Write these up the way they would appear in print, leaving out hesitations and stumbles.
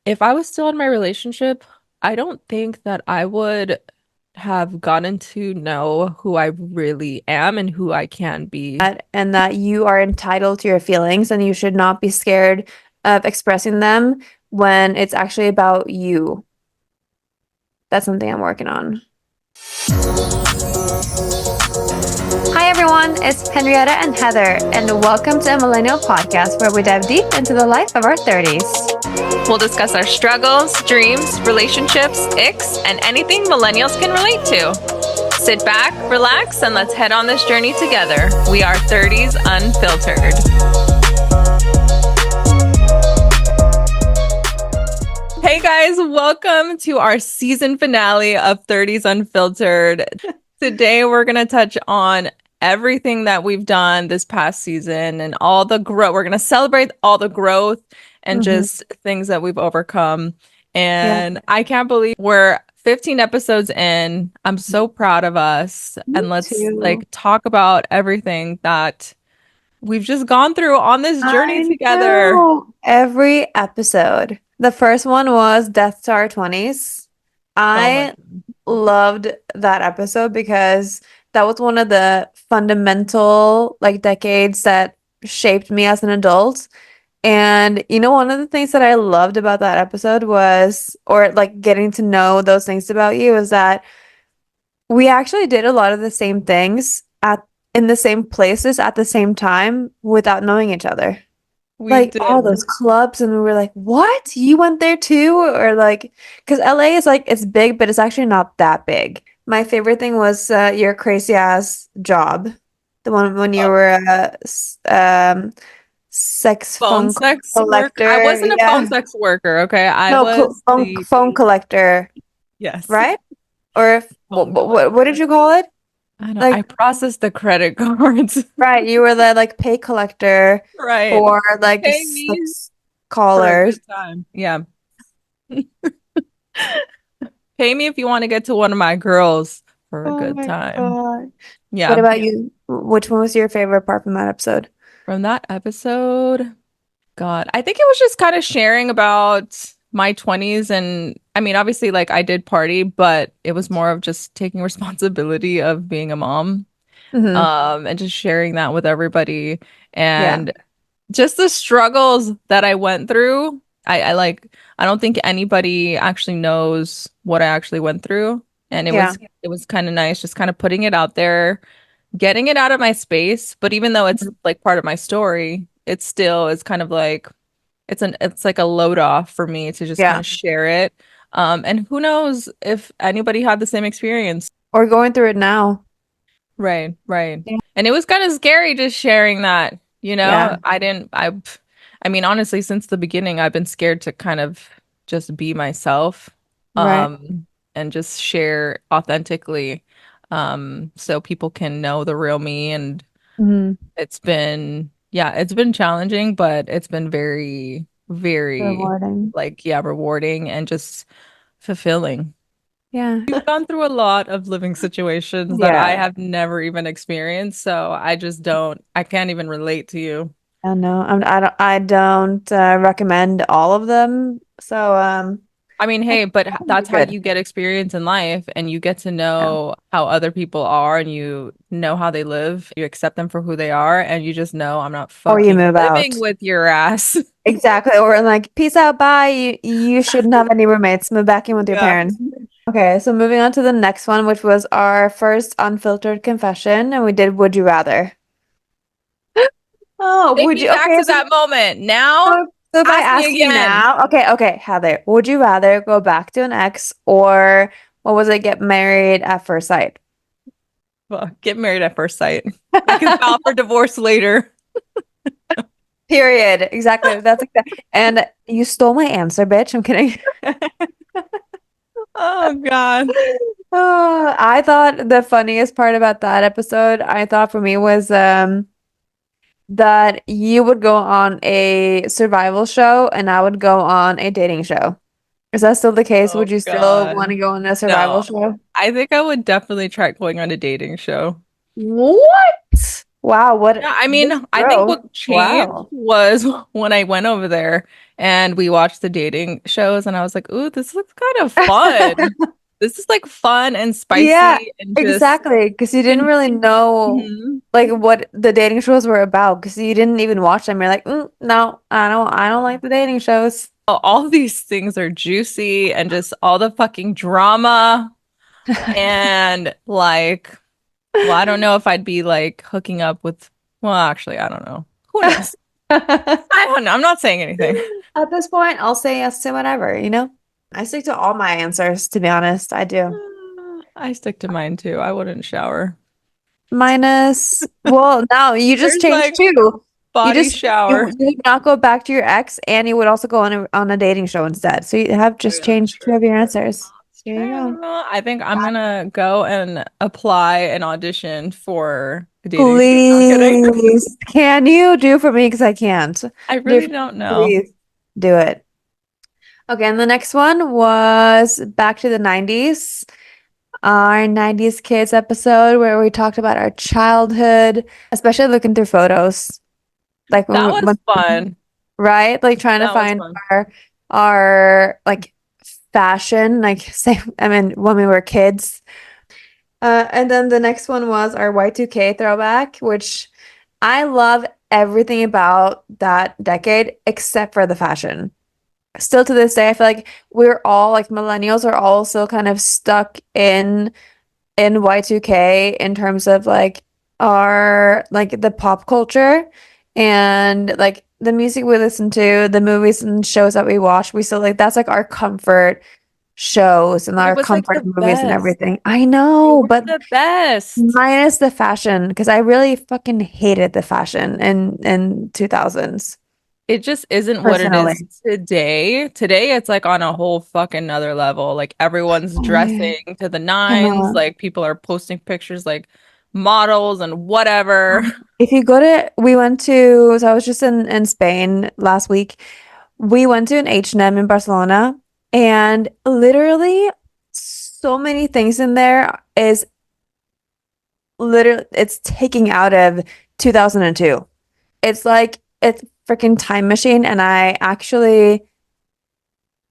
If I was still in my relationship, I don't think that I would have gotten to know who I really am and who I can be. And that you are entitled to your feelings and you should not be scared of expressing them when it's actually about you. That's something I'm working on. Hi everyone, it's Henrietta and Heather, and welcome to a Millennial podcast where we dive deep into the life of our 30s. We'll discuss our struggles, dreams, relationships, icks, and anything millennials can relate to. Sit back, relax, and let's head on this journey together. We are 30s Unfiltered. Hey guys, welcome to our season finale of 30s Unfiltered. Today we're going to touch on everything that we've done this past season and all the growth. We're going to celebrate all the growth and Mm-hmm. just things that we've overcome. Yeah, And I can't believe we're 15 episodes in. I'm so proud of us. me And let's too. talk about everything that we've just gone through on this journey I together. know. Every episode. The first one was Death Star 20s. Oh my I loved that episode because that was one of the fundamental decades that shaped me as an adult. And one of the things that I loved about that episode was, or like getting to know those things about you, is that we actually did a lot of the same things at in the same places at the same time without knowing each other. we Like all did. those clubs, and we were like, "What? You went there too?" Or like, because LA is like it's big, but it's actually not that big. My favorite thing was your crazy ass job, the one when you were a sex Phone phone sex work. I collector. wasn't a phone Yeah, sex worker, okay? I no, was the phone collector, yes, right? Or if, phone what did collector. you call it? I know. Like, I processed the credit cards. right, you were the like pay collector Right. for like Pay me sex for a callers. good time. Yeah. Pay me if you want to get to one of my girls for a Oh good my time. God. What Yeah. about you? Which one was your favorite part from that episode? From that episode, God, I think it was just kind of sharing about my 20s. And I mean, obviously, like I did party, but it was more of just taking responsibility of being a mom. Hmm. And just sharing that with everybody. Yeah. And just the struggles that I went through. I don't think anybody actually knows what I actually went through. And Yeah. it was kind of nice just kind of putting it out there, getting it out of my space. But even though it's Mhm. like part of my story, it still is kind of like it's like a load off for me to just kind Yeah. of share it. And who knows if anybody had the same experience. Or going through it now. Right, right. Yeah. And it was kind of scary just sharing that, you know? Yeah. I mean, honestly, since the beginning, I've been scared to kind of just be myself, Right. and just share authentically, so people can know the real me. And Hmm. yeah, it's been challenging, but it's been very, very, Rewarding. like, yeah, rewarding and just fulfilling. Yeah. We've gone through a lot of living situations that I Yeah. have never even experienced, so I can't even relate to you. I know. I don't recommend all of them. So, I mean, I hey, think but you're that's how good. you get experience in life and you get to Yeah. know how other people are and you know how they live. You accept them for who they are and you just know I'm not Or you fucking move living out. with your ass. Exactly. Or like, peace out, bye. You shouldn't have any roommates. Move back in with your Yeah. parents. Okay, so moving on to the next one, which was our first unfiltered confession, and we did Would You Rather. Oh, Take would me you? back Okay, to that moment. Now, so if I ask me ask you again. now, okay, Heather, would you rather go back to an ex or what was it, get married at first sight? Well, get married at first sight. I can file for divorce later. Period. Exactly. That's exactly. And you stole my answer, bitch. I'm kidding. Oh God. Oh, I thought the funniest part about that episode, I thought for me was that you would go on a survival show and I would go on a dating show. Is that still the case? Oh Would you still want God. to go on a survival No. show? I think I would definitely try going on a dating show. What? Wow, what Yeah, I mean, this I think growth. what changed Wow. was when I went over there and we watched the dating shows, and I was like, "Ooh, this looks kind of fun. This is like fun and Yeah, spicy and just exactly. Because you didn't and really know mhm. like what the dating shows were about because you didn't even watch them. You're like, no, I don't like the dating shows. All these things are juicy and just all the fucking drama and like, well, I don't know if I'd be like hooking up with. Well, actually, I don't know. Who knows? I don't know. I'm not saying anything. At this point, I'll say yes to whatever, you know? I stick to all my answers, to be honest. I do. I stick to mine too. I wouldn't shower. Minus, well, now you just There's changed like too. You body just you, shower. you would not go back to your ex, and you would also go on a dating show instead. So you have Oh just yeah, that's changed two true. of your answers. It's There you go. true. I think I'm gonna go and apply an audition for a dating show. No, I'm kidding. Please, can you do for me? Because I can't. I Do really don't know. please do it. Okay, and the next one was back to the 90s. Our 90s kids episode where we talked about our childhood, especially looking through photos. Like That was when fun. right? Like trying to That was find fun. our like fashion, like say I mean when we were kids. And then the next one was our Y2K throwback, which I love everything about that decade except for the fashion. Still to this day, I feel like we're all like millennials are all still kind of stuck in Y2K in terms of like our like the pop culture and like the music we listen to, the movies and shows that we watch. We still like that's like our comfort shows and It our was like comfort the movies and best. everything. I They know, were but the best. minus the fashion because I really fucking hated the fashion in 2000s It just isn't what it is personally. today. Today, it's like on a whole fucking other level. Like everyone's Oh yeah. dressing to the nines. Cannot. Like people are posting pictures like models and whatever. If you go to, we went to, so I was just in Spain last week. We went to an H&M in Barcelona, and literally so many things in there is literally, it's taking out of 2002. It's like, it's freaking time machine, and I actually,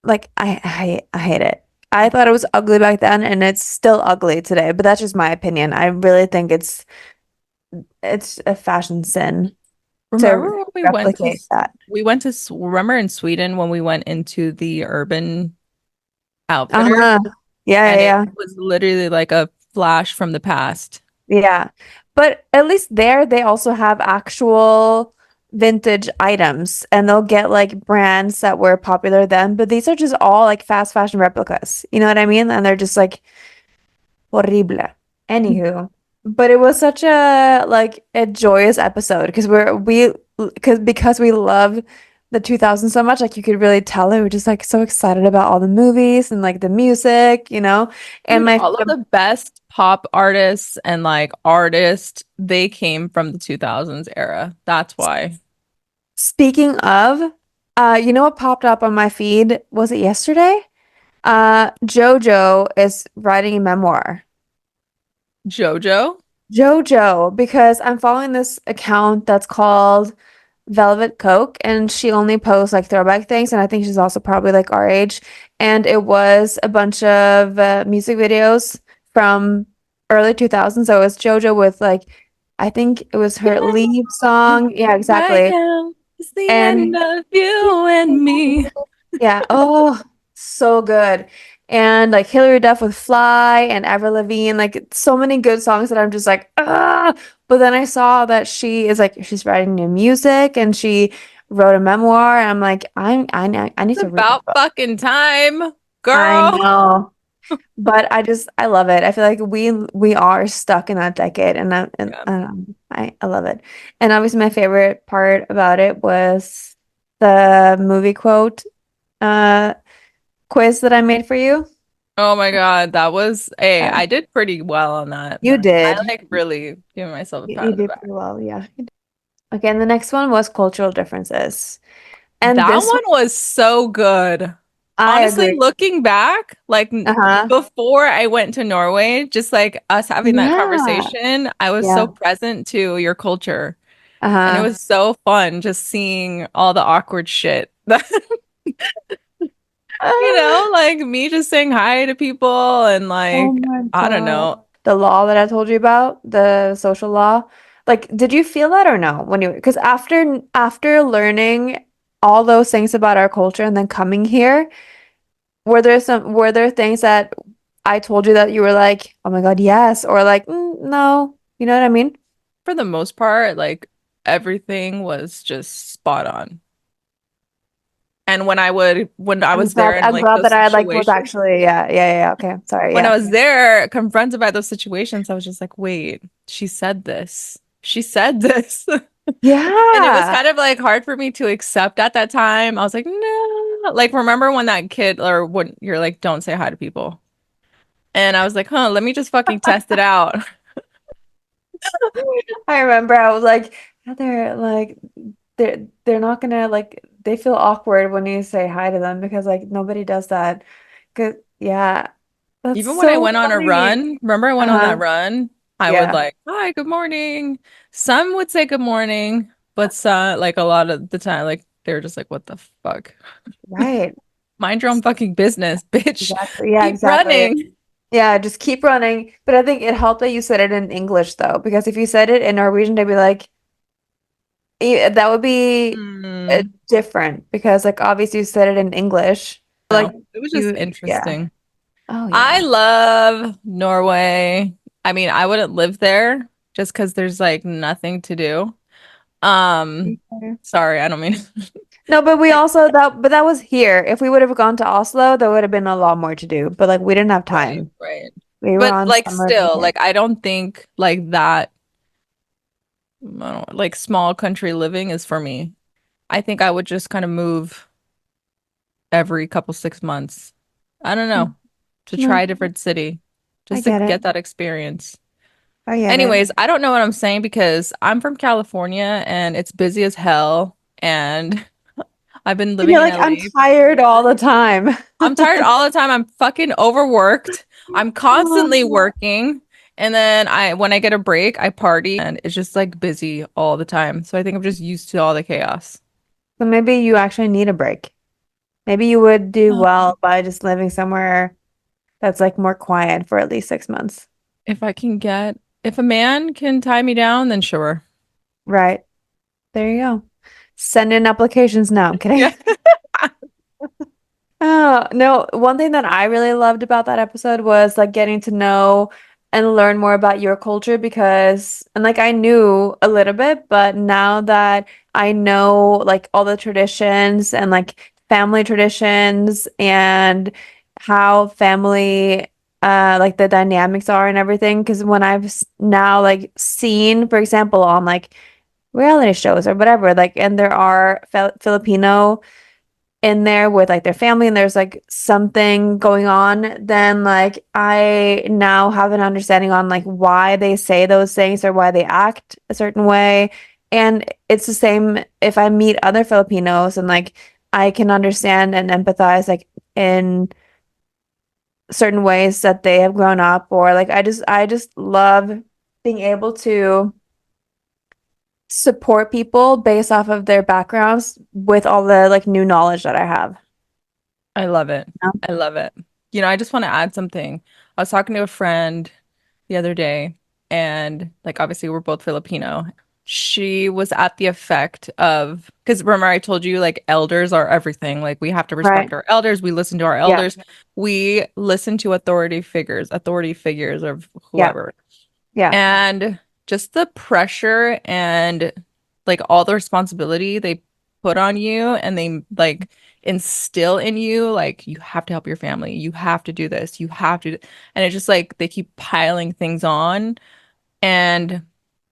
like, I hate it. I thought it was ugly back then, and it's still ugly today, but that's just my opinion. I really think it's a fashion sin to Remember when we went to replicate that. remember in Sweden when we went into the Urban Outfitter Uh-huh. Yeah, and it yeah, was literally like a flash from the past. yeah. Yeah. But at least there they also have actual vintage items and they'll get like brands that were popular then, but these are just all like fast fashion replicas. You know what I mean? And they're just like horrible. Anywho, but it was such a like a joyous episode because because we love the 2000s so much, like you could really tell they were just like so excited about all the movies and like the music, you know? And Dude, my all of the best pop artists and like artists, they came from the 2000s era. That's why. speaking of, you know what popped up on my feed? Was it yesterday? JoJo is writing a memoir. JoJo? JoJo, because I'm following this account that's called Velvet Coke, and she only posts like throwback things, and I think she's also probably like our age. And it was a bunch of music videos from early 2000s. So it was JoJo with like, I think it was her Yeah, lead song. Yeah, right exactly. now it's the end And of you and me. yeah, oh, so good. And like Hilary Duff with Fly and Avril Lavigne, like so many good songs that I'm just like, ah. But then I saw that she is like she's writing new music and she wrote a memoir. And I'm like, I need It's to read this about book. fucking time, I girl. know. But I love it. I feel like we are stuck in that decade and Yeah. I love it. And obviously my favorite part about it was the movie quote uh quiz that I made for you. Oh my God, that was, hey, Uh, I did pretty well on that. you I did. like really giving myself a pat You on the did back. pretty well, yeah. Okay, and the next one was cultural differences. And That this one was so good. I Honestly, agree. looking back, like Uh-huh. before I went to Norway, just like us having that Yeah. conversation, I was so Yeah. present to your culture. And it Uh-huh. was so fun just seeing all the awkward shit. Ah, Like me just saying hi to people and oh like, my I don't God. know. The law that I told you about, the social law. Like, did you feel that or no? When you, because after learning all those things about our culture and then coming here, were there things that I told you that you were like, oh my God, yes, or like, no, you know what I mean? For the most part, like everything was just spot on. And when I was there in I'm like glad those that I like was situations, actually, yeah. Okay, sorry, when I yeah. was there confronted by those situations, I was just like, wait, she said this. She said this. And it was Yeah. kind of like hard for me to accept at that time. I was like, no. Like, remember when that kid, or when you're like, don't say hi to people. And I was like, huh, let me just fucking test it out. I remember I was like, they're like they're not gonna like they feel awkward when you say hi to them because like nobody does that. 'Cause yeah, that's Even when I so went on a funny. run, remember I went on that Uh-huh. run? I would Yeah. like, hi, good morning. Some would say good morning, but some, like a lot of the time, like they were just like, what the fuck? Right. Mind your own fucking business, bitch. Exactly. Yeah, Keep exactly. running. Yeah, just keep running. But I think it helped that you said it in English though, because if you said it in Norwegian, they'd be like, that would be Hmm. different because like obviously you said it in English. Like No, it was just yeah. interesting. Oh I yeah. love Norway. I mean, I wouldn't live there just because there's like nothing to do. Um, Okay. Sorry, I don't mean No, but we like also that was here. If we would have gone to Oslo, there would have been a lot more to do. But like we didn't have right, time. right. We were But on like summer still, vacation. like I don't think like that I don't, like small country living is for me. I think I would just kind of move every couple 6 months. I don't know, to No, try a different city, I just to get it. get that experience. I get it. Anyways, I don't know what I'm saying because I'm from California and it's busy as hell and I've been living You're in like, I'm LA for tired all the years. time. I'm tired all the time. I'm fucking overworked. I'm constantly So working. And then when I get a break, I party and it's just like busy all the time. So I think I'm just used to all the chaos. maybe you actually need a break. Maybe you would do well by just living somewhere that's like more quiet for at least 6 months. If a man can tie me down, then sure. Right. There you go. Send in applications now. I'm kidding. Yeah. Oh, no, one thing that I really loved about that episode was like getting to know and learn more about your culture because, and like I knew a little bit, but now that I know like all the traditions and like family traditions and how family, like the dynamics are and everything, because when now like seen, for example, on like reality shows or whatever, like, and there are Filipino in there with like their family and there's like something going on, then like I now have an understanding on like why they say those things or why they act a certain way. And it's the same if I meet other Filipinos and like I can understand and empathize like in certain ways that they have grown up or like I just love being able to support people based off of their backgrounds with all the like new knowledge that I have. I love it. Yeah. I love it. I just want to add something. I was talking to a friend the other day, and like obviously we're both Filipino. She was at the effect of, because remember I told you like elders are everything. Like we have to respect Right. our elders. We listen to our Yeah. elders. We listen to authority figures of Yeah. whoever. Yeah. And just the pressure and like all the responsibility they put on you and they like instill in you, like you have to help your family, you have to do this, you have to, and it's just like they keep piling things on. And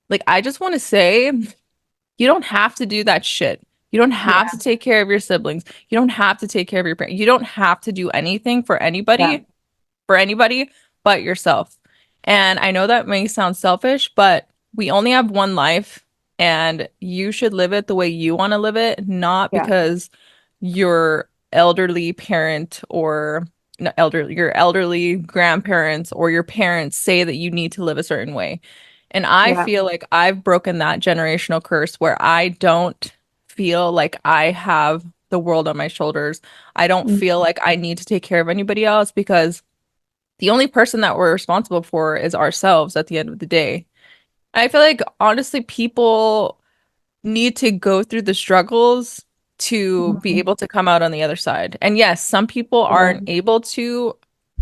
like I just want to say, you don't have to do that shit. You don't have Yeah. to take care of your siblings. You don't have to take care of your parents. You don't have to do anything Yeah. for anybody but yourself. And I know that may sound selfish, but we only have one life and you should live it the way you want to live it, not Yeah. because you're elderly parent or not elderly, your elderly grandparents or your parents say that you need to live a certain way. And I Yeah. feel like I've broken that generational curse where I don't feel like I have the world on my shoulders. I don't Mm. feel like I need to take care of anybody else because the only person that we're responsible for is ourselves at the end of the day. I feel like honestly, people need to go through the struggles to be Mhm. able to come out on the other side. And yes, some people aren't Totally. able to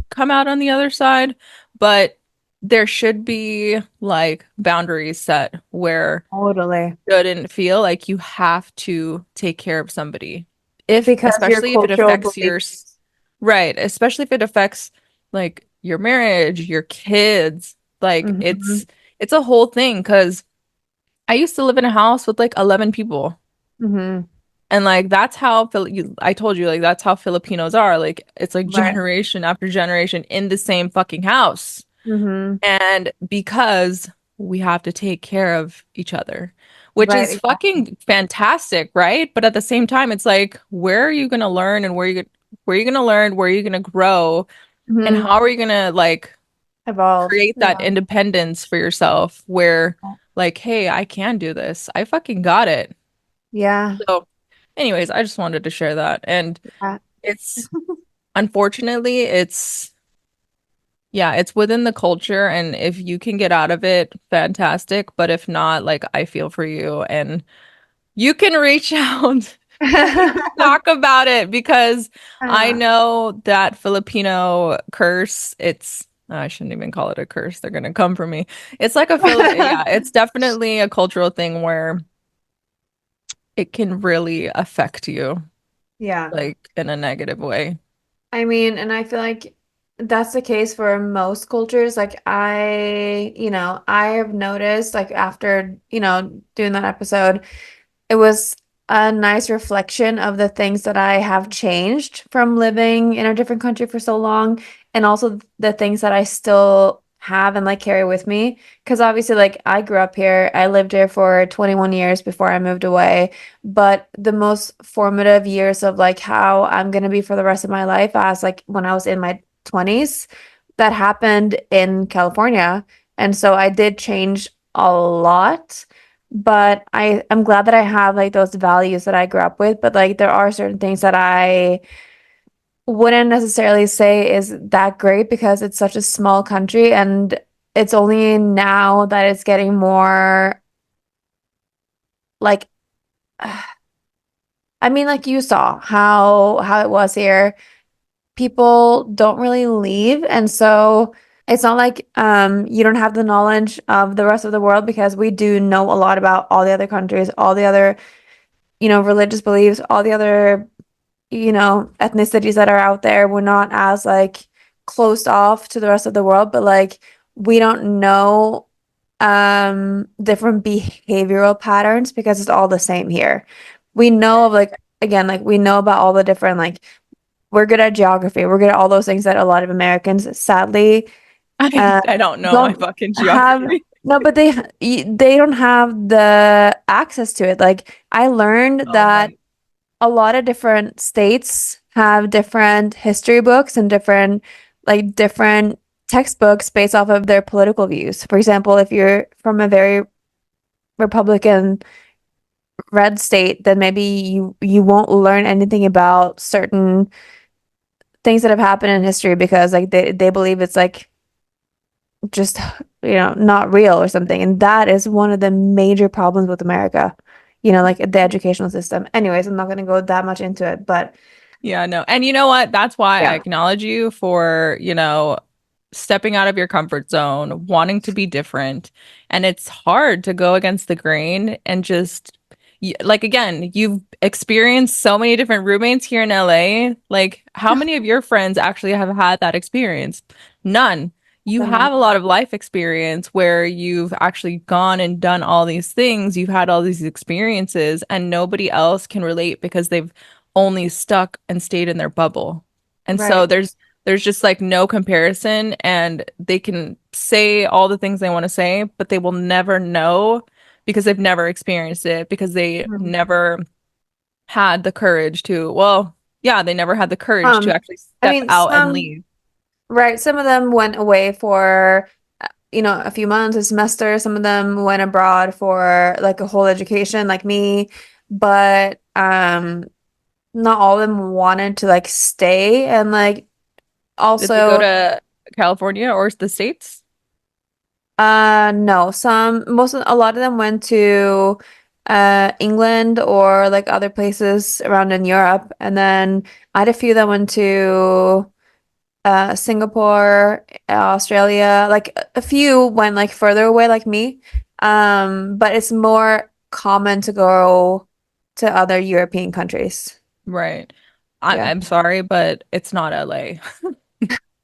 come out on the other side, but there should be like boundaries set where Totally. you shouldn't feel like you have to take care of somebody. If, Because your especially if it cultural affects your, beliefs. right, especially if it affects like your marriage, your kids, like Hmm. it's a whole thing because I used to live in a house with like 11 people. Hmm. And like that's how I told you like that's how Filipinos are. Like it's like Right. generation after generation in the same fucking house. Hmm. And because we have to take care of each other, which Right. is Exactly. fucking fantastic, right? But at the same time, it's like where are you gonna learn and where are you gonna learn, where are you gonna grow, and Hmm. how are you gonna like Evolve. create that Yeah. independence for yourself where like, hey, I can do this. I fucking got it. Yeah. So anyways, I just wanted to share that. And Yeah. it's unfortunately, yeah, it's within the culture. And if you can get out of it, fantastic. But if not, like, I feel for you. And you can reach out, talk about it because I Uh, know that Filipino curse, I shouldn't even call it a curse. They're gonna come for me. It's like yeah, it's definitely a cultural thing where it can really affect you, Yeah. like in a negative way. I mean, and I feel like that's the case for most cultures. Like I have noticed like after, doing that episode, it was a nice reflection of the things that I have changed from living in a different country for so long, and also the things that I still have and like carry with me. Because obviously, like I grew up here, I lived here for 21 years before I moved away. But the most formative years of like how I'm gonna be for the rest of my life, as like when I was in my 20s, that happened in California. And so I did change a lot. But I'm glad that I have like those values that I grew up with, but like there are certain things that I wouldn't necessarily say is that great because it's such a small country, and it's only now that it's getting more like I mean like you saw how it was here. People don't really leave, and so it's not like you don't have the knowledge of the rest of the world, because we do know a lot about all the other countries, all the other religious beliefs, all the other, ethnicities that are out there. We're not as like closed off to the rest of the world, but like we don't know different behavioral patterns because it's all the same here. We know of like again, like we know about all the different like we're good at geography. We're good at all those things that a lot of Americans sadly uh I don't know my don't fucking have. geography. No, but they don't have the access to it. Like I learned Oh, that right. a lot of different states have different history books and different textbooks based off of their political views. For example, if you're from a very Republican red state, then maybe you won't learn anything about certain things that have happened in history because like they believe it's like just not real or something. And that is one of the major problems with America. Like the educational system. Anyways, I'm not going to go that much into it, but Yeah, no. And you know what? That's why I yeah. acknowledge you for, stepping out of your comfort zone, wanting to be different. And it's hard to go against the grain and just like again, you've experienced so many different roommates here in LA. Like, how many of your friends actually have had that experience? None. You have a lot of life experience where you've actually gone and done all these things. You've had all these experiences, and nobody else can relate because they've only stuck and stayed in their bubble. And so Right. there's just like no comparison, and they can say all the things they want to say, but they will never know because they've never experienced it, because they Mhm. never had the courage to, well, Yeah, they never had the courage to Um, actually I step mean, out and some, leave. right, some of them went away for, a few months, a semester. Some of them went abroad for like a whole education, like me. But not all of them wanted to like stay and like Did they go also to California or the States? no, a lot of them went to England or like other places around in Europe. And then I had a few that went to Singapore, Australia, like a few went like further away like me. But it's more common to go to other European countries. Right. Yeah. I'm sorry, but it's not LA.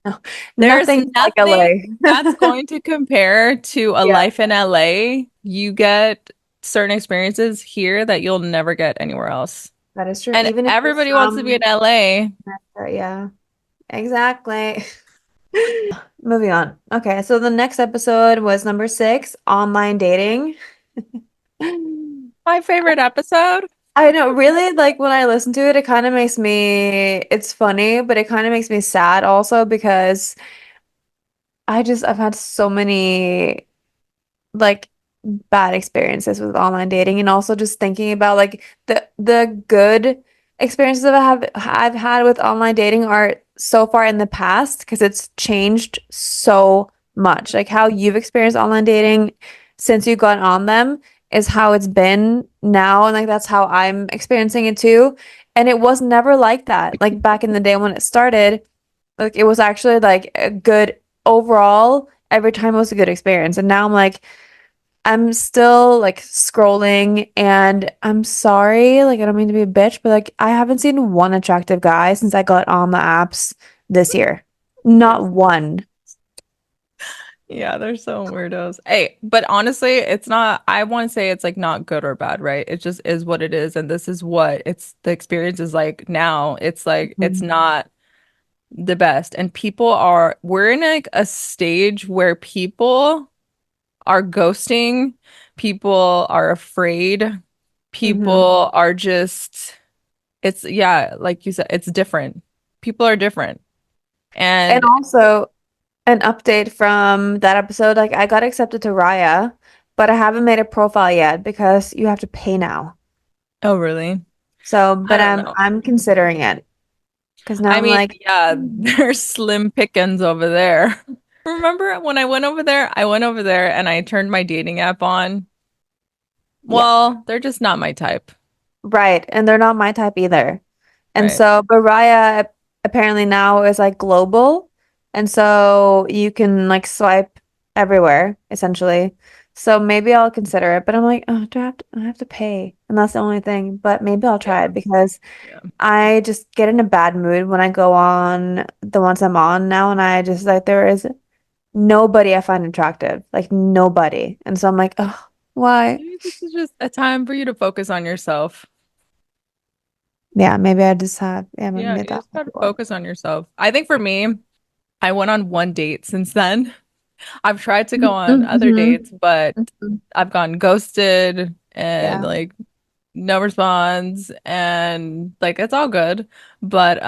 No, There's nothing's like nothing LA. that's going to compare to a Yeah, life in LA. You get certain experiences here that you'll never get anywhere else. that is true. And Even if you're everybody wants to be in from, LA. yeah, exactly. Moving on. Okay, so the next episode was number 6, online dating. My favorite episode. I know, really, like when I listen to it, it kind of makes me, it's funny, but it kind of makes me sad also because I've had so many like bad experiences with online dating and also just thinking about like the good experiences that I've had with online dating are so far in the past because it's changed so much. Like how you've experienced online dating since you got on them is how it's been now and like that's how I'm experiencing it too. And it was never like that. Like back in the day when it started, like it was actually like a good overall, every time was a good experience. And now I'm like I'm still like scrolling and I'm sorry, like I don't mean to be a bitch, but like I haven't seen one attractive guy since I got on the apps this year. Not There's one. Yeah, they're so weirdos. Hey, but honestly, it's not, I want to say it's like not good or bad, right? It just is what it is. And this is what it's the experience is like now. It's like it's Mhm. not the best. And we're in like a stage where people are ghosting, people are afraid, Mhm. people are just, it's, yeah, like you said, it's different. People are different. And And, also an update from that episode, like I got accepted to Raya, but I haven't made a profile yet because you have to pay now. oh, really? So, I but don't I'm know. I'm considering it because now I I'm mean, like, yeah, hmm, there's slim pickings over there. Remember when I went over there? I went over there and I turned my dating app on. yeah. Well, they're just not my type, Right. And they're not my type either. And right? so Baraya apparently now is like global. And so you can like swipe everywhere, essentially. So maybe I'll consider it. But I'm like, oh, I have to pay? And that's the only thing. But maybe I'll try Yeah, it because yeah. I just get in a bad mood when I go on the ones I'm on now. And I just like, there is nobody I find attractive. Like nobody. And so I'm like, oh, why? Maybe this is just a time for you to focus on yourself. Yeah, maybe I just haven't Yeah, made you that just gotta before. focus on yourself. I think for me, I went on one date since then. I've tried to go on other Mm-hmm. dates, but Mm-hmm. I've gone ghosted and Yeah. like no response and like it's all good. But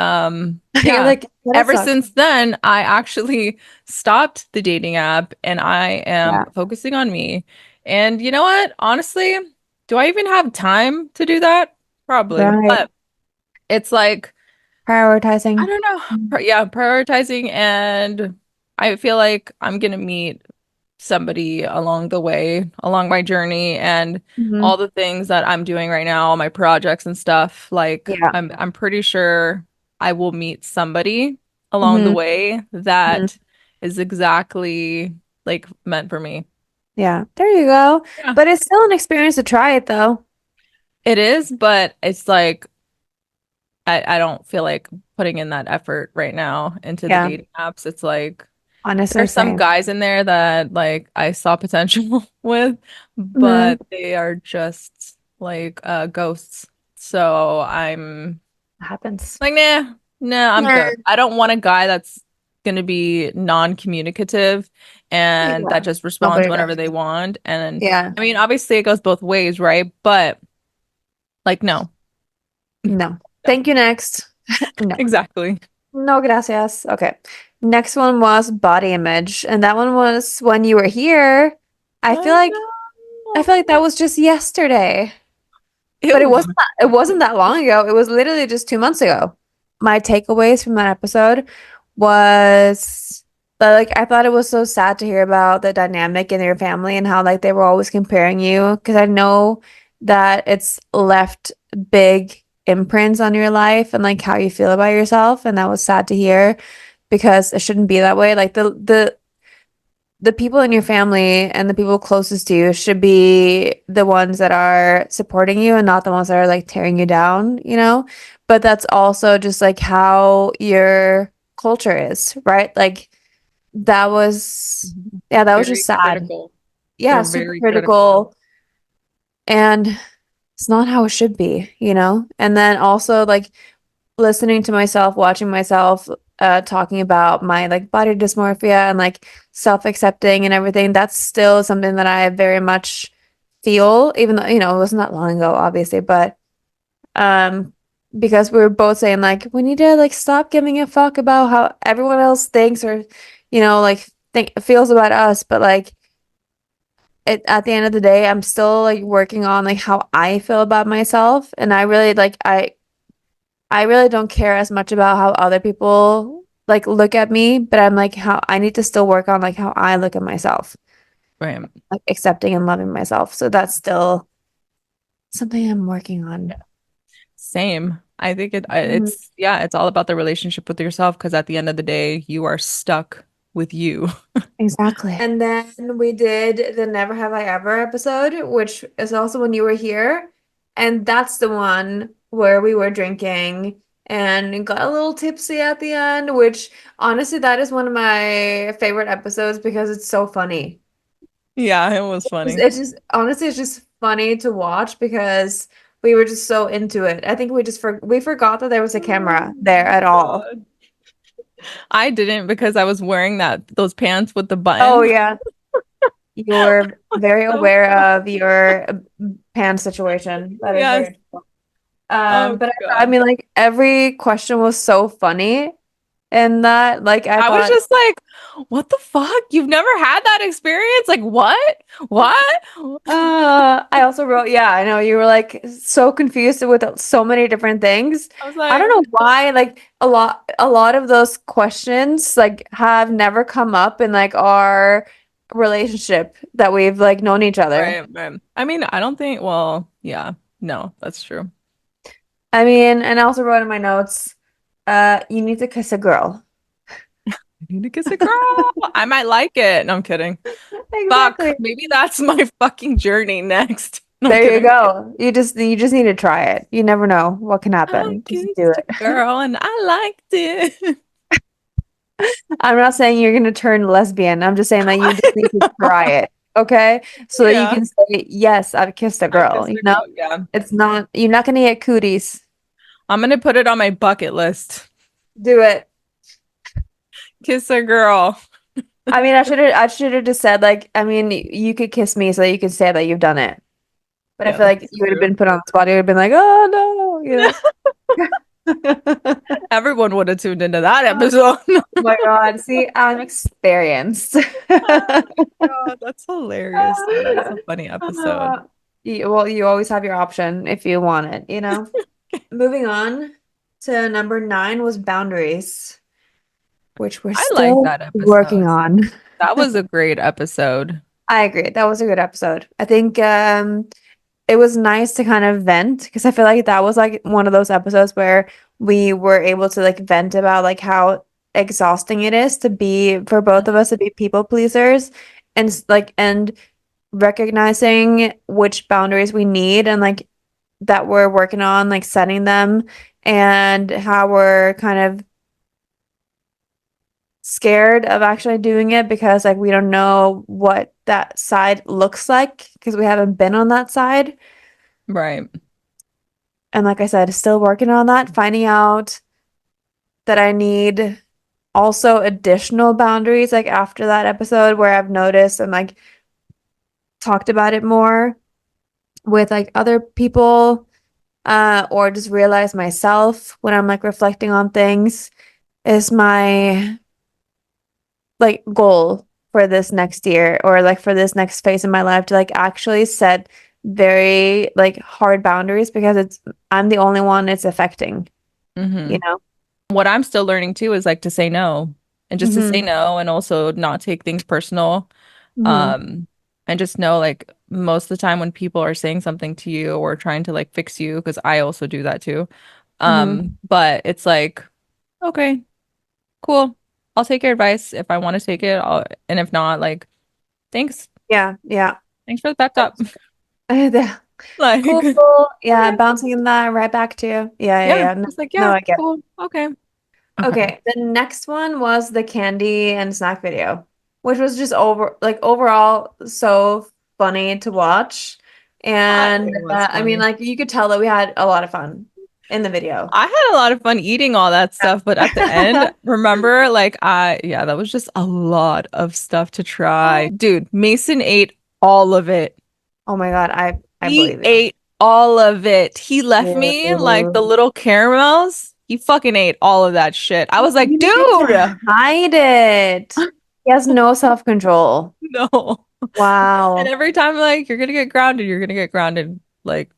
You're yeah, like, that ever sucks. since then I actually stopped the dating app and I am Yeah. focusing on me. And you know what? Honestly, do I even have time to do that? Probably. Right. But it's like I Prioritizing. don't know. Yeah, prioritizing and I feel like I'm gonna meet somebody along the way, along my journey and Mm-hmm. all the things that I'm doing right now, all my projects and stuff. Like Yeah. I'm pretty sure I will meet somebody along the Mm-hmm. way Hmm. that is exactly like meant for me. Yeah. There you go. Yeah, But it's still an experience to try it though. it is, but it's like I don't feel like putting in that effort right now into the Yeah. dating apps. It's like Honestly, there's some same. guys in there that like I saw potential with, Mm-hmm. but they are just like ghosts. So I'm Happens. like, nah, I'm Yeah. good. I don't want a guy that's gonna be non-communicative and that Yeah. just responds Nobody whenever does. they want. And Yeah. I mean, obviously it goes both ways, right? But like, no, No. no. Thank you next. No. Exactly. No, gracias. Okay. Next one was body image, and that one was when you were here. I feel I like I know. feel like that was just yesterday. It But was. it wasn't that long ago. It was literally just 2 months ago. My takeaways from that episode was that like I thought it was so sad to hear about the dynamic in your family and how like they were always comparing you because I know that it's left big imprints on your life and like how you feel about yourself, and that was sad to hear because it shouldn't be that way. Like the people in your family and the people closest to you should be the ones that are supporting you and not the ones that are like tearing you down, you know? But that's also just like how your culture is, right? Like that was, Mhm. yeah, that was just Very sad. critical. Yeah, They're super very critical. critical. And it's not how it should be, you know? And then also like listening to myself, watching myself, talking about my like body dysmorphia and like self-accepting and everything, that's still something that I very much feel, even though, you know, it wasn't that long ago, obviously, but um, because we were both saying like we need to like stop giving a fuck about how everyone else thinks or, you know, like think feels about us, but like it at the end of the day, I'm still like working on like how I feel about myself, and I really like I really don't care as much about how other people like look at me, but I'm like how I need to still work on like how I look at myself, Right. like accepting and loving myself. So that's still something I'm working on. Same. I think Mhm. it's yeah, it's all about the relationship with yourself because at the end of the day, you are stuck with you. Exactly. And then we did the Never Have I Ever episode, which is also when you were here. And that's the one where we were drinking and got a little tipsy at the end, which honestly, that is one of my favorite episodes because it's so funny. Yeah, it was funny. It's just honestly, it's just funny to watch because we were just so into it. I think we forgot that there was a camera Oh there my at all. God. I didn't because I was wearing those pants with the Oh button. yeah, you were very So aware funny. of your pan situation. That is Yes. very true. Oh But I God. mean, like every question was so funny, and that like I I was thought. just like, what the fuck? You've never had that experience? Like what? What? I also wrote, yeah, I know you were like so confused with so many different things. I was I don't like, know why, like a lot of those questions like have never come up in like our relationship that we've like known each other. right, right. I mean, I don't think, well, yeah, no, that's true. I mean, and I also wrote in my notes, you need to kiss a girl. I need to kiss a girl. I might like it. No, I'm kidding. Fuck. Exactly. Maybe that's my fucking journey next. No, I'm There you kidding. go. You just need to try it. You never know what can I happen. Just do kissed a it. girl and I liked it. I'm not saying you're gonna turn lesbian. I'm just saying that you just need to try it, okay? So that you Yeah, can say, yes, I've kissed a I girl, kissed you a know? girl. Yeah. It's not, you're not gonna get cooties. I'm gonna put it on my bucket list. Do it. Kiss a girl. I mean, I should have just said like, I mean, you could kiss me so that you could say that you've done it. But I Yeah, feel like that's you would have true. been put on the spot. You would have been like, oh no, you know? Everyone would have tuned into that Oh episode. my God. See, I'm experienced. Oh my God, that's hilarious though. That is a funny episode. Well, you always have your option if you want it, you know? Moving on to number nine was boundaries, which we're I like still that working episode. on. That was a great episode. I agree. That was a good episode. I think it was nice to kind of vent because I feel like that was like one of those episodes where we were able to like vent about like how exhausting it is to be for both of us to be people pleasers and like and recognizing which boundaries we need and like that we're working on like setting them and how we're kind of scared of actually doing it because like we don't know what that side looks like because we haven't been on that side. Right. And like I said, still working on that, finding out that I need also additional boundaries like after that episode where I've noticed and like talked about it more with like other people. or just realize myself when I'm like reflecting on things is my like goal for this next year or like for this next phase in my life to like actually set very like hard boundaries because I'm the only one it's affecting, Hmm. you know? What I'm still learning too is like to say no and just to say Hmm. no and also not take things personal. Hmm. Um, and just know like most of the time when people are saying something to you or trying to like fix you, because I also do that too. Hmm. But it's like, okay, cool. I'll take your advice if I want to take it. And if not, like, thanks. Yeah, yeah. Thanks for the pep talk. Yeah. Like, Cool. Yeah, okay. bouncing that right back to you. Yeah, yeah, Yeah. yeah. No, It's like, no, yeah, I get cool. Okay. Okay. Okay, the next one was the candy and snack video, which was just overall so funny to watch. And It was I mean, funny. like you could tell that we had a lot of fun in the video. I had a lot of fun eating all that stuff, but at the end, Yeah. remember, like yeah, that was just a lot of stuff to try. Dude, Mason ate all of it. Oh my God, I He believe ate all of it. He left me like the you. little caramels. He fucking ate all of that shit. I was like, You need to dude, hide it. He has no self-control. no. And Wow. every time, like, you're gonna get grounded, you're gonna get grounded. Like,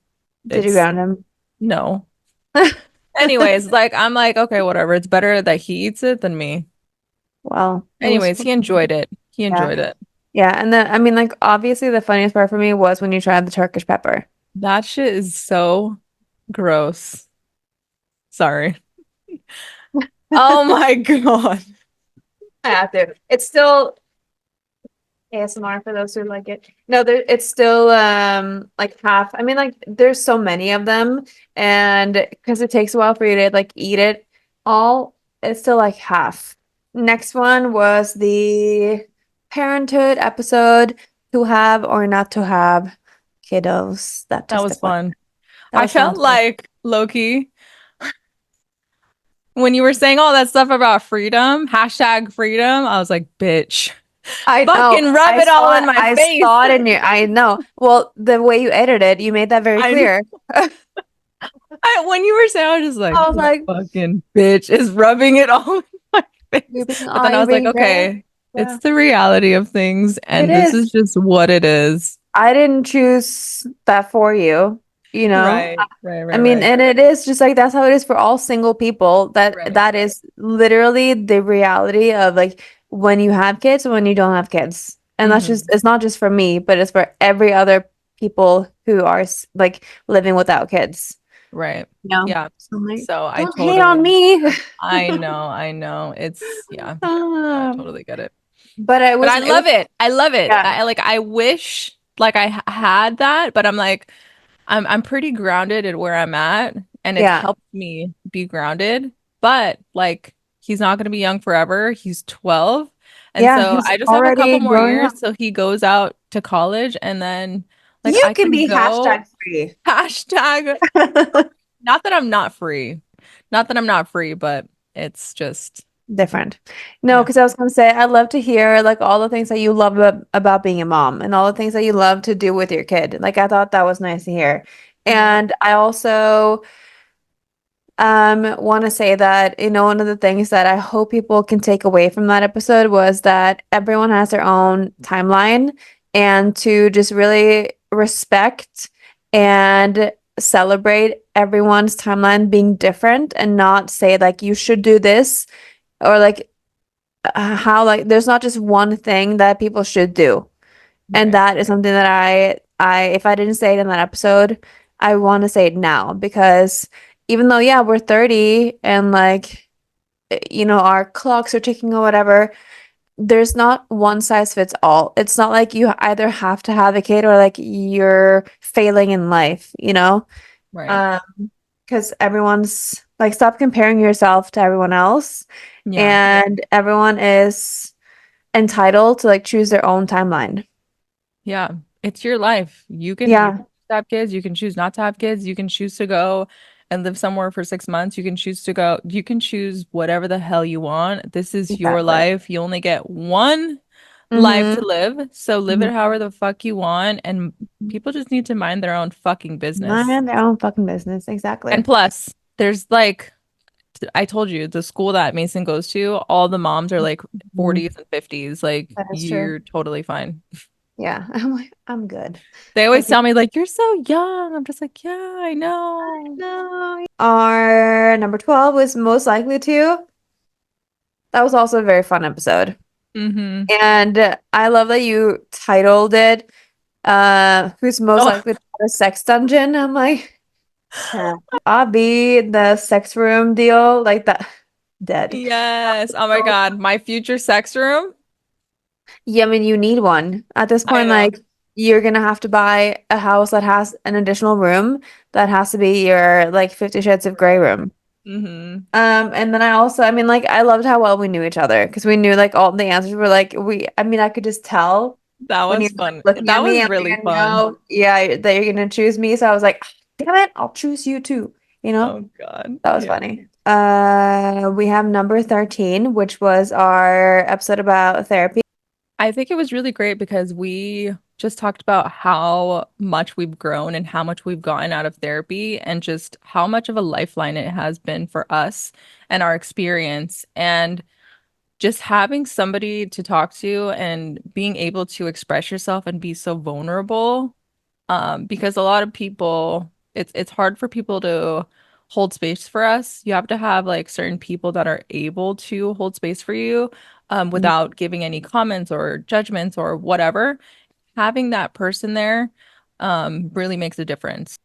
Did you it's ground him? no. Anyways, like, I'm like, okay, whatever. It's better that he eats it than me. Well, it was Anyways, he enjoyed it. He yeah. enjoyed it. Yeah, and then I mean like obviously the funniest part for me was when you tried the Turkish pepper. That shit is so gross. Sorry. Oh my God. I have to. It's still ASMR for those who like it. No, it's still like half. I mean like there's so many of them and because it takes a while for you to like eat it all, it's still like half. Next one was the parenthood episode to have or not to have kiddos. That That was the was fun. fun. That I was fun felt too. like Loki when you were saying all that stuff about freedom, hashtag freedom. I was like, bitch, I know. fucking rub I it all saw in it. my I face. saw it in your. I know. Well, the way you edited, you made that very I know. clear. When you were saying, I was just like, I was this like, fucking bitch is rubbing it all in my face. But then I you're was like, being very, okay, it's yeah. the reality of things, It and this is is. just what it is. I didn't choose that for you, you know? Right, right, I right, mean, right, and it is just like that's how it is for all single people. right. That is literally the reality of like when you have kids and when you don't have kids. And that's just Hmm. it's not just for me, but it's for every other people who are like living without kids. Right. No. Yeah. So I'm like, So I don't hate on totally, me. I know. It's, yeah, I Um, totally get it. but But I it was love it. I love it. yeah. I wish like had that, but I'm like, I'm pretty grounded at where I'm at, and it's Yeah. helped me be grounded. But like, he's not gonna be young forever. He's 12. And Yeah, so he's I just have a couple already more growing up. years till he goes out to college, and then like You I can can be go hashtag free. hashtag. Not that I'm not free. Not that I'm not free, but it's just, Different. No, yeah. because I was gonna say I'd love to hear like all the things that you love about being a mom and all the things that you love to do with your kid. Like I thought that was nice to hear. Yeah. And I also want to say that, you know, one of the things that I hope people can take away from that episode was that everyone has their own timeline and to just really respect and celebrate everyone's timeline being different and not say like you should do this or like how like there's not just one thing that people should do. And Right. that is something that I if I didn't say it in that episode, I want to say it now because even though yeah, we're 30 and like you know, our clocks are ticking or whatever, there's not one size fits all. It's not like you either have to have a kid or like you're failing in life, you know? Right. Um, because everyone's like stop comparing yourself to everyone else Yeah. and everyone is entitled to like choose their own timeline. Yeah. It's your life. You Yeah, can choose to have kids, you can choose not to have kids, you can choose to go and live somewhere for 6 months. You can choose to go, you can choose whatever the hell you want. This is your exactly. life. You only get one life to Mm-hmm. live. So live Mm-hmm. it however the fuck you want. And people just need to mind their own fucking business. Mind their own fucking business. And Exactly. plus, there's like, I told you, the school that Mason goes to, all the moms are like Mhm. 40s and 50s. Like, That is true. you're totally fine. Yeah. I'm like, I'm good. They always Like, tell me, like, you're so young. I'm just like, yeah, I know. no. Our number 12 was most likely to. That was also a very fun episode. Mm-hmm. And I love that you titled it, Who's Most Oh, Likely to Have a Sex Dungeon? I'm like, huh. I'll be the sex room deal, like that. Dead. yes. Oh my God. My future sex room. Yeah, I mean, you need one. At this I point, know. like, you're gonna have to buy a house that has an additional room that has to be your, like, 50 Shades of Grey room. Mm-hmm. And then I mean, like, I loved how well we knew each other because we knew, like, all the answers were like, I mean, I could just tell That when you're was fun. like, looking That at me, was I'm really like, I fun. know, yeah, that you're gonna choose me. So I was like, "Ah, damn it, I'll choose you too. You know, Oh God. that was Yeah. funny. We have number 13, which was our episode about therapy. I think it was really great because we just talked about how much we've grown and how much we've gotten out of therapy and just how much of a lifeline it has been for us and our experience. And just having somebody to talk to and being able to express yourself and be so vulnerable. Because a lot of people, it's hard for people to hold space for us. You have to have like certain people that are able to hold space for you, without giving any comments or judgments or whatever. Having that person there, really makes a difference.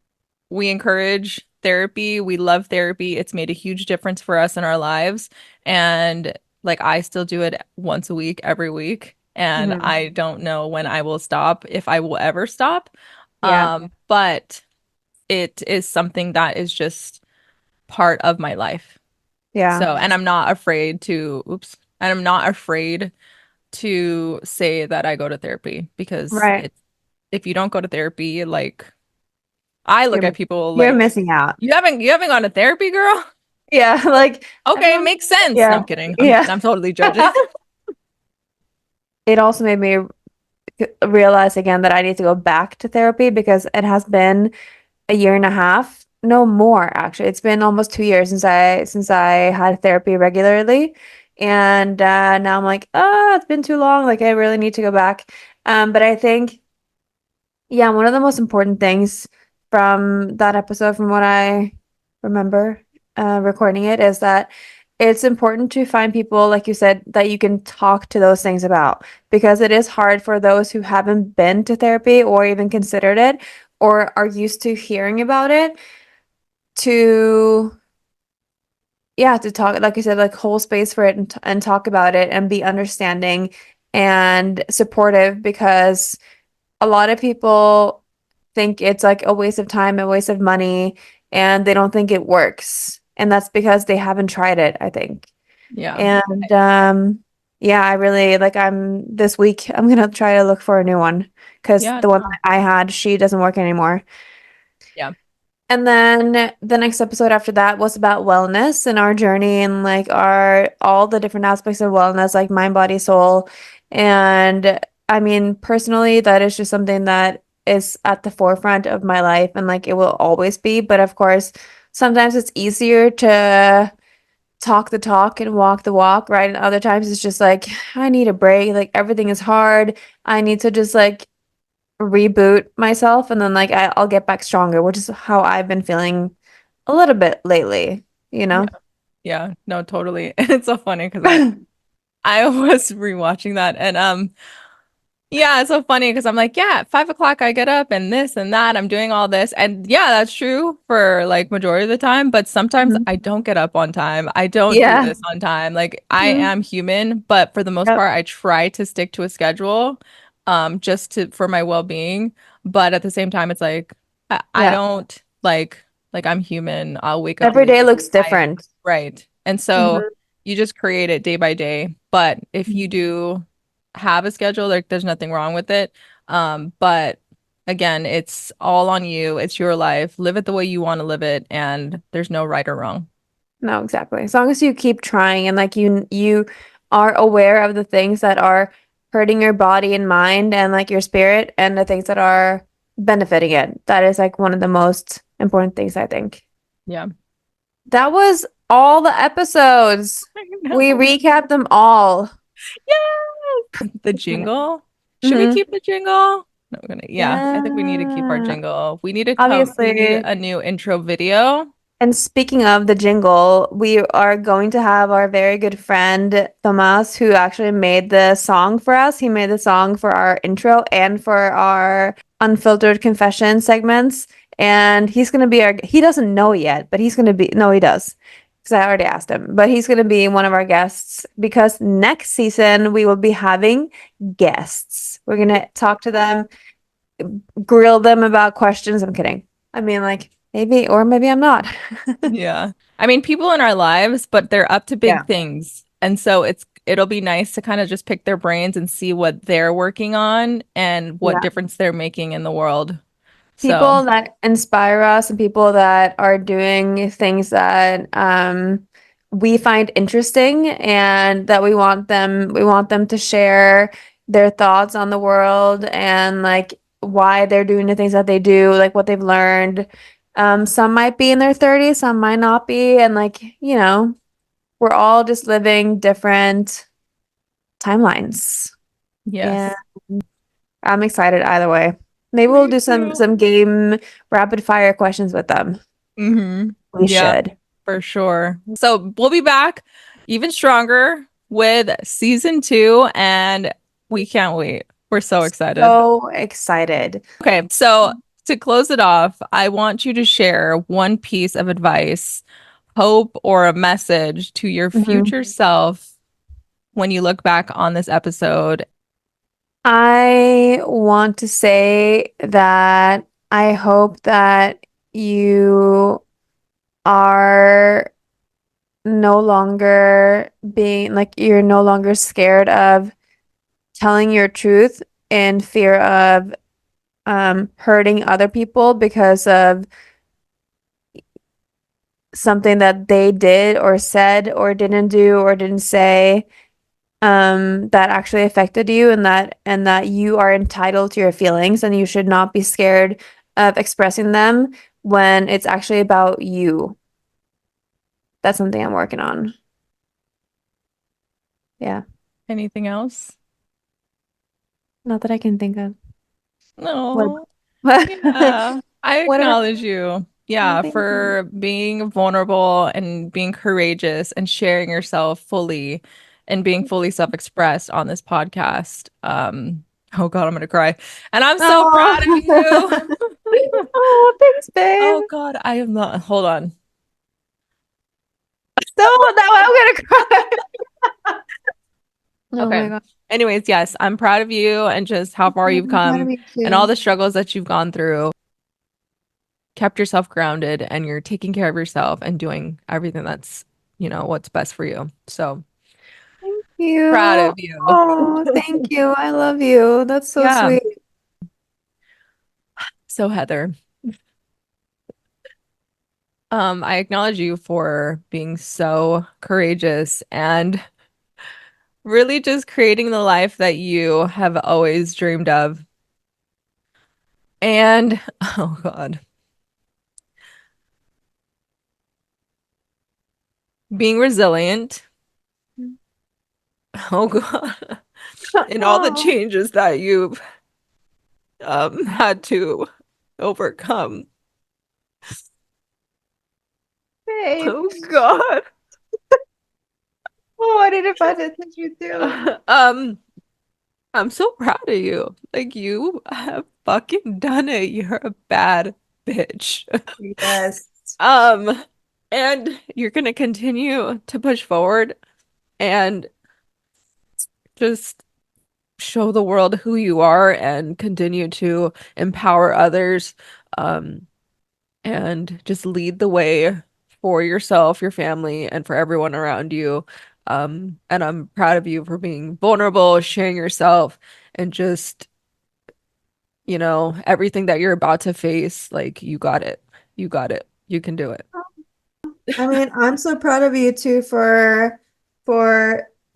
We encourage therapy. We love therapy. It's made a huge difference for us in our lives. And like I still do it once a week, every week. And Mhm. I don't know when I will stop, if I will ever stop. Yeah, But it is something that is just part of my life. yeah, So, and I'm not afraid to, oops, and I'm not afraid to say that I go to therapy because right. it's, if you don't go to therapy, like I look You're at people you're like, missing out. you haven't gone to therapy, girl? Yeah, like Okay, everyone. makes sense. No, Yeah, I'm kidding. I'm yeah. I'm totally joking. It also made me realize again that I need to go back to therapy because it has been a year and a half, no more actually. It's been almost 2 years since I had therapy regularly, and now I'm like, it's been too long. Like I really need to go back. But I think, yeah, one of the most important things from that episode, from what I remember, recording it, is that it's important to find people, like you said, that you can talk to those things about because it is hard for those who haven't been to therapy or even considered it or are used to hearing about it to, yeah, to talk, like you said, like hold space for it and talk about it and be understanding and supportive because a lot of people think it's like a waste of time, a waste of money, and they don't think it works. And that's because they haven't tried it, I think. Yeah. And yeah, I really like I'm this week I'm gonna try to look for a new one because Yeah, the one no. I had, she doesn't work anymore. Yeah. And then the next episode after that was about wellness and our journey and like our all the different aspects of wellness, like mind, body, soul. And I mean, personally, that is just something that is at the forefront of my life and like it will always be. But of course, sometimes it's easier to talk the talk and walk the walk, right? And other times it's just like, I need a break. Like everything is hard. I need to just like reboot myself and then like I'll get back stronger, which is how I've been feeling a little bit lately, you Yeah. know? Yeah. No, totally. And it's so funny because I was rewatching that and yeah, it's so funny because I'm like, yeah, at 5 o'clock I get up and this and that. I'm doing all this. And yeah, that's true for like majority of the time, but sometimes Mhm. I don't get up on time. I don't do Yeah. this on time. Like I Mhm. am human, but for the most Yep. part, I try to stick to a schedule, just to for my well-being. But at the same time, it's like I Yeah. don't like I'm human. I'll wake up Every day late. looks I different. right. And so Hmm. you just create it day by day. But if you do have a schedule, like there's nothing wrong with it. But again, it's all on you. It's your life. Live it the way you want to live it, and there's no right or wrong. No, exactly. As long as you keep trying and like you are aware of the things that are hurting your body and mind and like your spirit, and the things that are benefiting it. That is like one of the most important things, I think. Yeah. That was all the episodes. I We know. recapped them all. Yes. The Yeah. jingle. Should we Hmm. keep the jingle? No, yeah, I think we need to keep our Yeah. jingle. We need Obviously. a new intro video. And speaking of the jingle, we are going to have our very good friend Thomas, who actually made the song for us. He made the song for our intro and for our unfiltered confession segments. And he's going to be he doesn't know yet, but he's going to be, no, he does, because I already asked him, but he's going to be one of our guests because next season we will be having guests. We're going to talk to them, grill them about questions. I'm kidding. I mean, like, maybe, or maybe I'm not. Yeah. I mean, people in our lives, but they're up to big Yeah. things. And so it'll be nice to kind of just pick their brains and see what they're working on and what Yeah. difference they're making in the world. So, People that inspire us and people that are doing things that we find interesting and that we want them to share their thoughts on the world and like why they're doing the things that they do, like what they've learned. Some might be in their 30s, some might not be, and like, we're all just living different timelines. And yes. I'm excited either way. Maybe we'll Me do some too. some game rapid fire questions with them. Mm-hmm. We Yeah, should. for sure. So we'll be back even stronger with season 2, and we can't wait. We're so excited. So excited. Okay, so to close it off, I want you to share one piece of advice, hope, or a message to your Mhm. future self when you look back on this episode. I want to say that I hope that you are no longer being like you're no longer scared of telling your truth in fear of hurting other people because of something that they did or said or didn't do or didn't say that actually affected you, and that you are entitled to your feelings and you should not be scared of expressing them when it's actually about you. That's something I'm working on. Yeah. Anything else? Not that I can think of. What No. what Yeah, I what about acknowledge you. oh, Yeah, thank you. for being vulnerable and being courageous and sharing yourself fully and being fully self-expressed on this podcast. Oh God, I'm gonna cry. And I'm so proud of you. Oh. Oh, thanks, babe. Oh God, I am not. Hold on. No, no, I'm gonna cry. Oh Okay. my God. Anyways, yes, I'm proud of you and just how far you've I'm proud of come you and all too. the struggles that you've gone through. Kept yourself grounded and you're taking care of yourself and doing everything that's, what's best for you. So Thank proud you. of you. Oh, thank you. I love you. That's so Yeah. sweet. So Heather, I acknowledge you for being so courageous and really just creating the life that you have always dreamed of. And oh God, being resilient. Oh God. And all the Oh, changes that you've had to overcome. babe. Oh God. Oh, I need to find a tissue too. Um, I'm so proud of you. Like you have fucking done it. You're a bad bitch. Yes. Um, and you're gonna continue to push forward and just show the world who you are and continue to empower others. And just lead the way for yourself, your family, and for everyone around you. And I'm proud of you for being vulnerable, sharing yourself, and just, everything that you're about to face, like you got it. You got it. You can do it. I mean, I'm so proud of you too for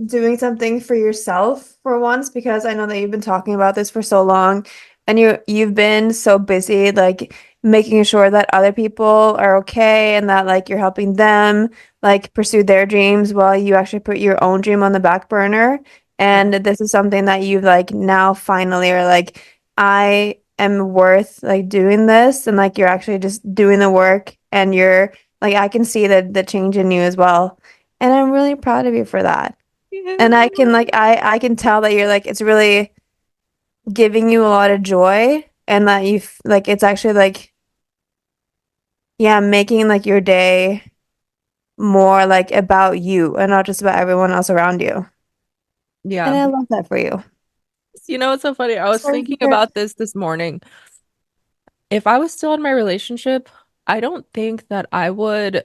doing something for yourself for once because I know that you've been talking about this for so long and you've been so busy like making sure that other people are okay and that like you're helping them like pursue their dreams while you actually put your own dream on the back burner. Yeah. And this is something that you've like now finally are like, I am worth like doing this and like you're actually just doing the work and you're like I can see the change in you as well. And I'm really proud of you for that. And I can like I can tell that you're like it's really giving you a lot of joy and that like it's actually like yeah, making like your day more like about you and not just about everyone else around you. And Yeah. I love that for you. You know, it's so funny. I was Sorry to thinking hear. about this morning. If I was still in my relationship, I don't think that I would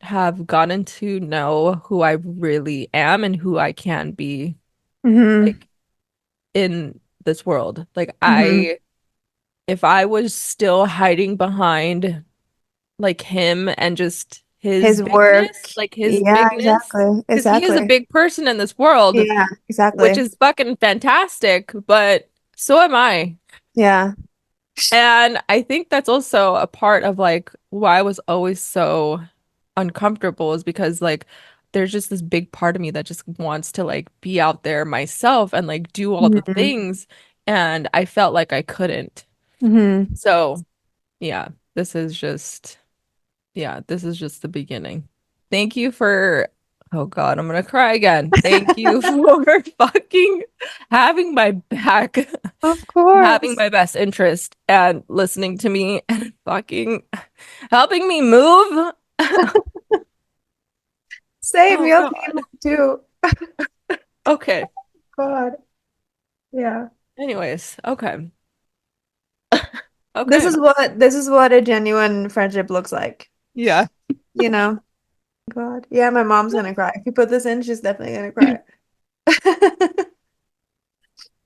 have gotten to know who I really am and who I can be Mm-hmm. like in this world. Like Mm-hmm. if I was still hiding behind like him and just His work. his Yeah, bigness, exactly. because he is a Exactly. big person in this world, Yeah, which exactly. is fucking fantastic, but so am I. Yeah. And I think that's also a part of like why I was always so uncomfortable is because like there's just this big part of me that just wants to like be out there myself and like do all the Mm-hmm. things. And I felt like I couldn't. Mm-hmm. So yeah, this is just yeah, this is just the beginning. Thank you for, oh God, I'm gonna cry again. Thank you for fucking having my back, Of having course. my best interest, and listening to me and fucking helping me move. Same, Oh you helped me God. move too. Okay. God. Yeah. Anyways, okay. This Okay. is what a genuine friendship looks like. Yeah. You know? God. Yeah, my mom's gonna cry. If you put this in, she's definitely gonna cry.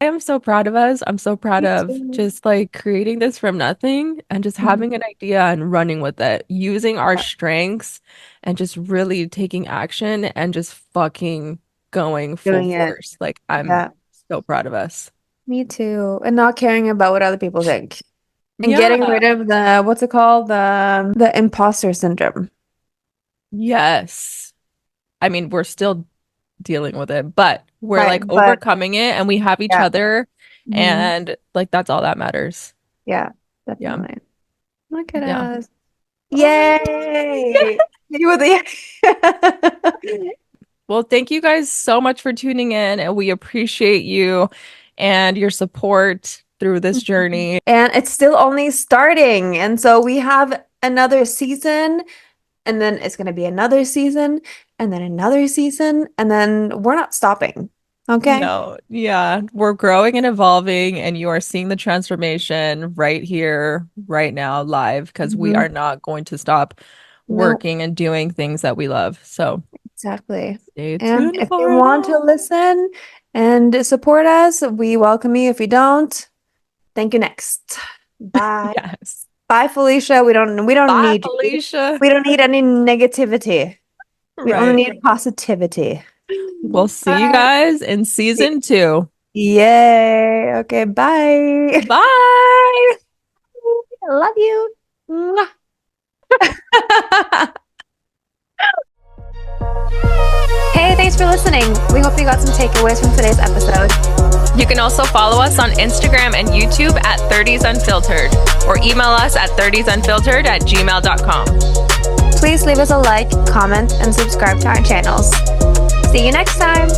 I am so proud of us. I'm so proud Me of too. just like creating this from nothing and just having Mhm. an idea and running with it, using our strengths and just really taking action and just fucking going full Doing it. force. Like I'm Yeah. so proud of us. Me too. And not caring about what other people think. And getting Yeah. rid of the what's it called? The imposter syndrome. Yes. I mean, we're still dealing with it, but we're Right. like But overcoming it and we have each yeah. other Hmm. and like that's all that matters. Yeah, Yeah. definitely. Look at Yeah. us. Oh my God. Yay! You were the Well, thank you guys so much for tuning in, and we appreciate you and your support through this journey. And it's still only starting. And so we have another season, and then it's going to be another season, and then another season, and then we're not stopping. Okay? No, yeah, we're growing and evolving, and you are seeing the transformation right here, right now, live, because we Mhm. are not going to stop No, working and doing things that we love. So exactly. stay And tuned if you for want to that. listen and support us, we welcome you. If you don't, thank you next. Bye. Yes. Bye, Felicia. We don't Bye, need you. Felicia. We don't need any negativity. We only Right. need positivity. We'll see you Bye. guys in season 2. Yay. Okay, bye. Bye. I love you. Mwah. Hey, thanks for listening. We hope you got some takeaways from today's episode. You can also follow us on Instagram and YouTube at 30s Unfiltered or email us at 30sunfiltered@gmail.com. Please leave us a like, comment, and subscribe to our channels. See you next time.